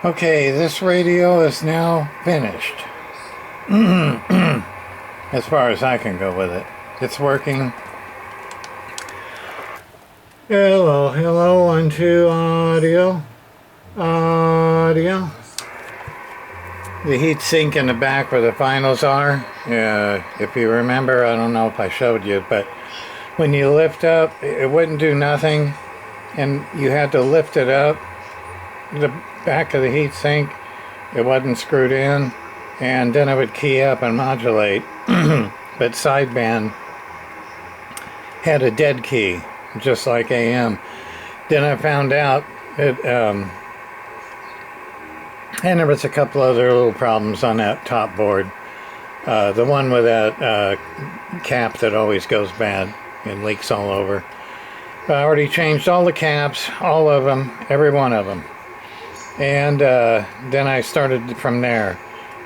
Okay, this radio is now finished. As far as I can go with it. It's working. Hello, hello, 1, 2, audio. Audio. The heat sink in the back where the finals are. If you remember, I don't know if I showed you, but when you lift up, it wouldn't do nothing. And you had to lift it up. The back of the heat sink, it wasn't screwed in. And then it would key up and modulate. But sideband had a dead key, just like AM. Then I found out it, and there was a couple other little problems on that top board. The one with that cap that always goes bad and leaks all over. I already changed all the caps, all of them, every one of them. And then I started from there.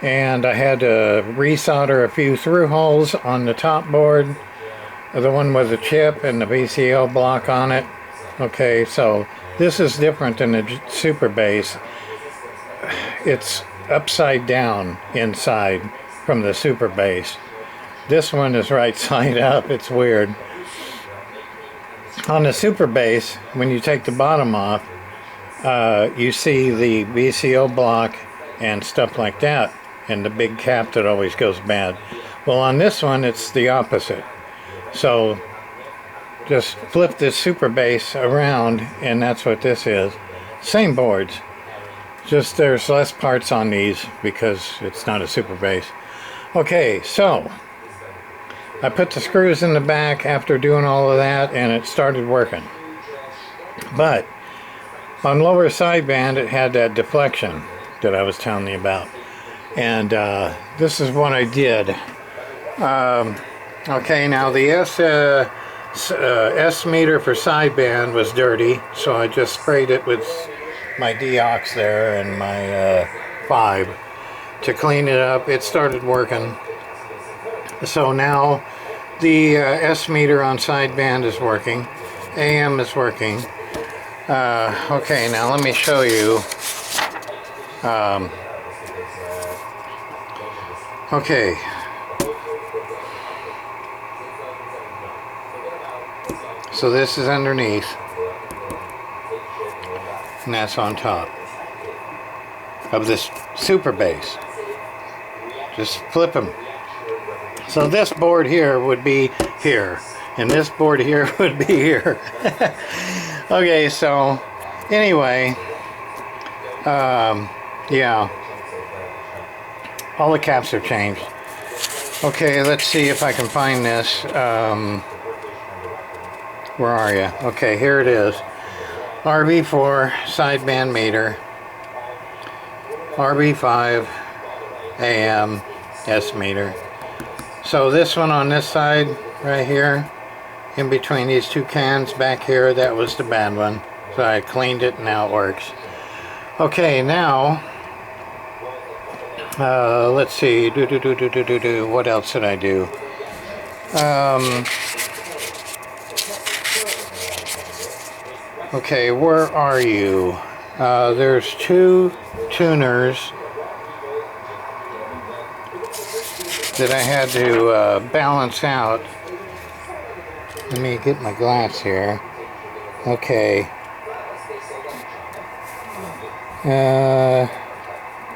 And I had to resolder a few through holes on the top board. The one with the chip and the VCO block on it. Okay, so this is different than the Super Bass. It's upside down inside from the Super Bass. This one is right side up. It's weird. On the Super Bass, when you take the bottom off, you see the VCO block and stuff like that, and the big cap that always goes bad. Well, on this one, it's the opposite. So just flip this Super Bass around, and that's what this is. Same boards. Just there's less parts on these because it's not a Super Bass. Okay, so I put the screws in the back after doing all of that, and it started working. But on lower sideband, it had that deflection that I was telling you about. And this is what I did. Okay, now the S meter for sideband was dirty, so I just sprayed it with my deox there and my 5 to clean it up. It started working. So now the S meter on sideband is working. AM is working. Okay, now let me show you. Okay. So this is underneath. And that's on top of this Super Bass. Just flip them. So this board here would be here. And this board here would be here. Okay, so anyway, yeah, all the caps are changed. Okay, let's see if I can find this. Where are you? Okay, here it is. RB4 sideband meter, RB5 AM S meter. So this one on this side right here, in between these two cans back here, that was the bad one. So I cleaned it and now it works. Okay, now let's see. What else did I do? Okay, where are you? There's 2 tuners that I had to balance out. Let me get my glass here. Okay.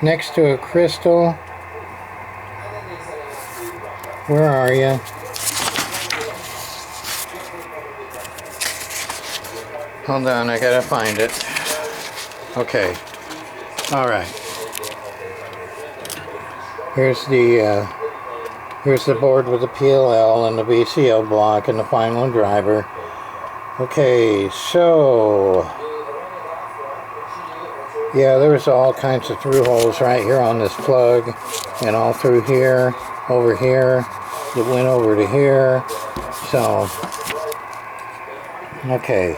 Next to a crystal. Where are you? Hold on, I gotta find it. Okay. Alright. Here's the board with the PLL and the VCO block and the final driver. Okay, so yeah, there's all kinds of through holes right here on this plug, and all through here, over here, it went over to here. So okay,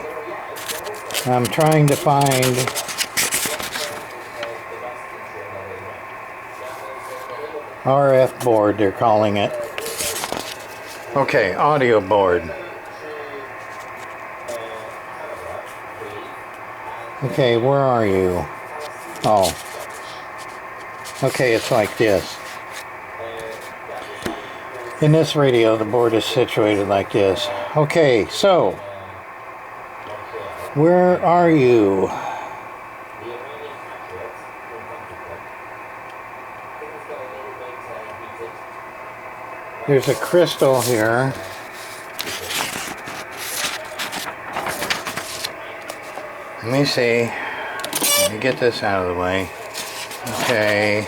I'm trying to find RF board, they're calling it. Okay, audio board. Okay, where are you? Oh, Okay, it's like this. In this radio, the board is situated like this. Okay, so where are you? There's a crystal here. Let me see. Let me get this out of the way. Okay.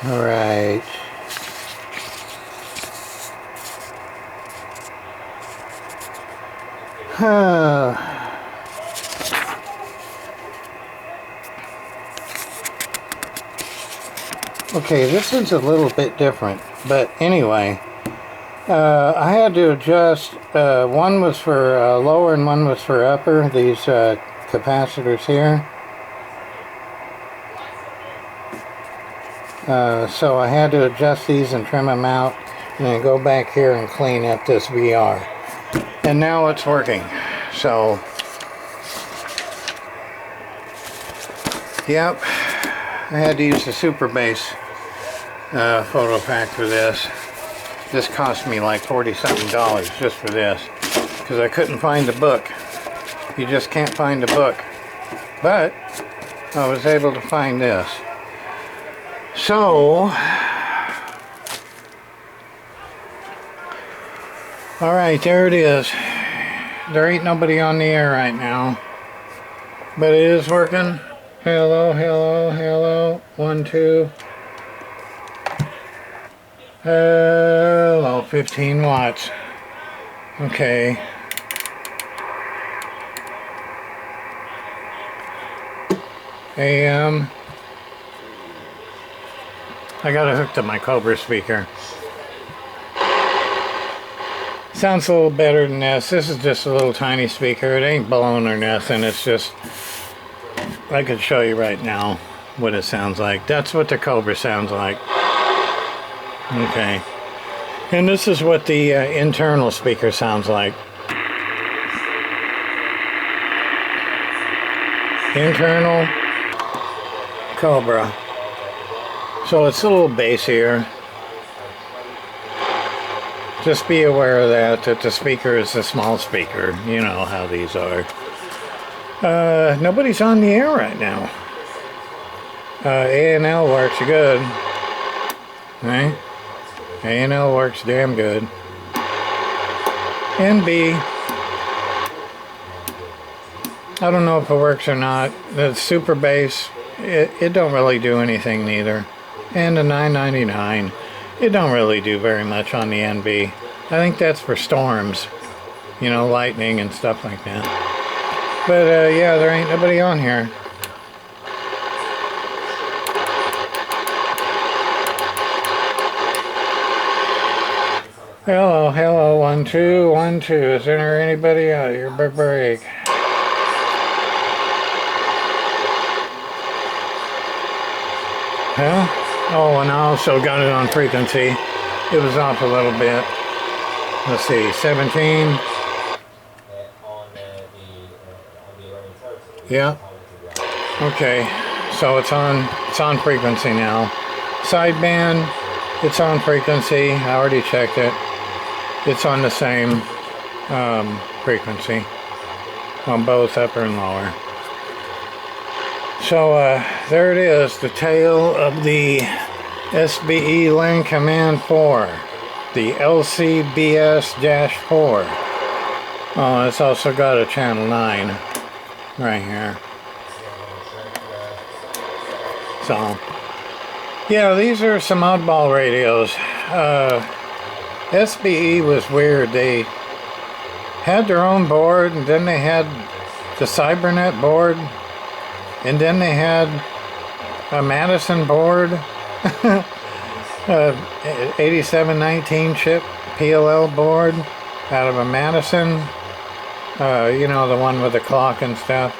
All right. Okay, this is a little bit different, but anyway, I had to adjust. One was for lower and one was for upper. These capacitors here. So I had to adjust these and trim them out, and then go back here and clean up this VR. And now it's working. So, yep, I had to use the Super Bass photo pack for this. This cost me like $40-something just for this, because I couldn't find the book. You just can't find the book. But I was able to find this. So, alright, there it is. There ain't nobody on the air right now, but it is working. Hello, hello, hello. 1, 2. Hello, 15 watts. Okay. AM. I got it hooked to my Cobra speaker. Sounds a little better than this. This is just a little tiny speaker. It ain't blowing or nothing. It's just, I could show you right now what it sounds like. That's what the Cobra sounds like. Okay. And this is what the internal speaker sounds like. Internal Cobra. So it's a little bassier. Just be aware of that the speaker is a small speaker. You know how these are. Nobody's on the air right now. A&L works good. Right? A&L works damn good. NB. I don't know if it works or not. The Super Bass, it don't really do anything neither. And the 999. It don't really do very much on the NB. I think that's for storms, you know, lightning and stuff like that. But yeah, there ain't nobody on here. Hello, hello, 1, 2, 1, 2. Is there anybody out here? Break. Huh? Oh, and I also got it on frequency. It was off a little bit. Let's see, 17. Yeah. Okay. So it's on frequency now. Sideband, it's on frequency. I already checked it. It's on the same frequency on both upper and lower. So there it is, the tail of the SBE LAN command-4, the LCBS-4. Oh, it's also got a channel 9 right here. So, yeah, these are some oddball radios. SBE was weird. They had their own board, and then they had the Cybernet board, and then they had a Madison board, 8719 chip PLL board out of a Madison, you know, the one with the clock and stuff.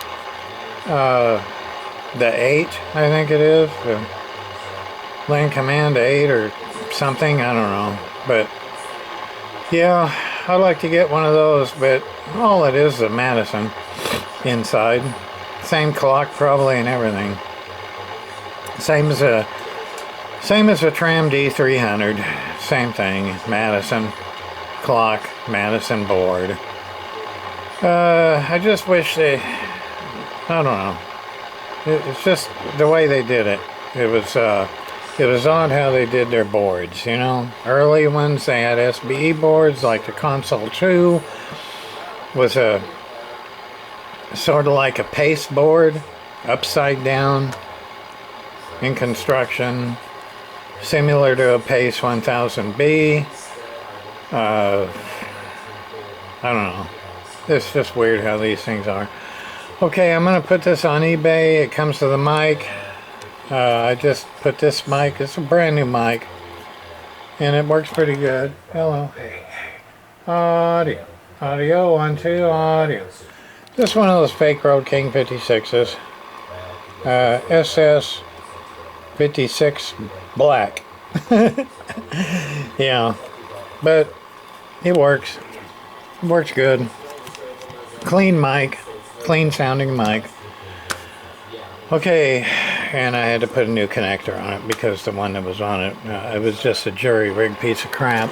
The 8, I think it is, the LAN Command 8 or something, I don't know. But yeah, I'd like to get one of those, but all it is a Madison inside. Same clock probably and everything. Same as a Tram D300. Same thing. Madison clock, Madison board. I just wish they, I don't know. It's just the way they did it. It was odd how they did their boards, you know. Early ones, they had SBE boards, like the Console 2 was a sort of like a paste board, upside down in construction, similar to a Pace 1000B. I don't know. It's just weird how these things are. Okay, I'm going to put this on eBay. It comes to the mic. I just put this mic. It's a brand new mic. And it works pretty good. Hello. Hey. Audio. Audio. 1, 2. Audio. Just one of those fake Road King 56s. SS 56 black. Yeah. But it works. It works good. Clean mic. Clean sounding mic. Okay, and I had to put a new connector on it because the one that was on it, it was just a jury-rigged piece of crap.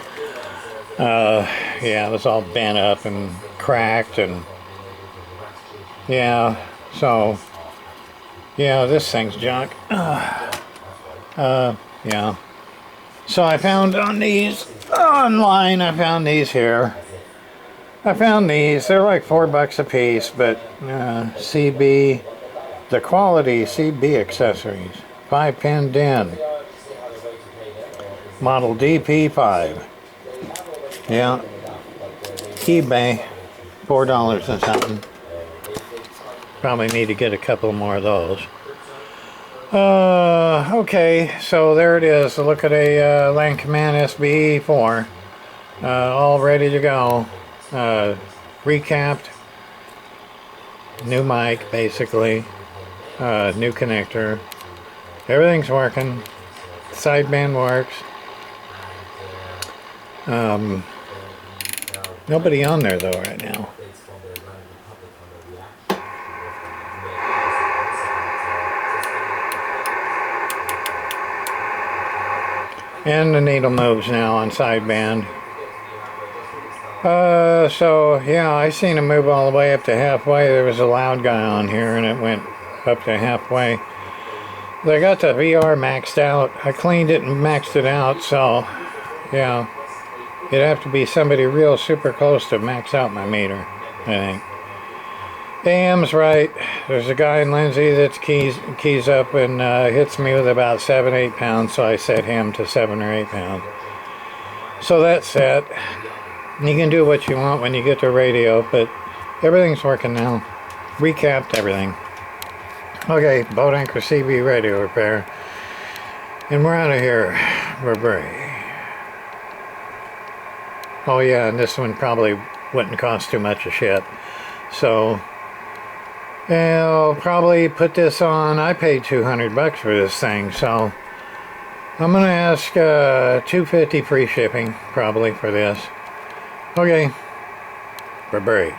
Yeah, it was all bent up and cracked, and yeah, so yeah, this thing's junk. Yeah. So I found on these online. I found these here. I found these. They're like $4 a piece, but CB, the quality CB accessories, 5-pin DIN, model DP5. Yeah, eBay, $4 and something. Probably need to get a couple more of those. Okay, so there it is. Look at a Land Command SBE4, all ready to go. Recapped, new mic basically, new connector, everything's working, sideband works. Nobody on there though right now. And the needle moves now on sideband. So yeah, I seen it move all the way up to halfway. There was a loud guy on here and it went up to halfway. They got the VR maxed out. I cleaned it and maxed it out, so yeah, it'd have to be somebody real super close to max out my meter, I think. AM's right. There's a guy in Lindsay that's keys up and hits me with about 7-8 pounds, so I set him to 7 or 8 pounds. So that's set. You can do what you want when you get the radio, but everything's working now. Recapped everything. Okay, boat anchor CB radio repair. And we're out of here. Bye-bye. Oh yeah, and this one probably wouldn't cost too much of shit. So, I'll probably put this on. I paid $200 for this thing, so I'm gonna ask $250 free shipping probably for this. Okay, bye-bye.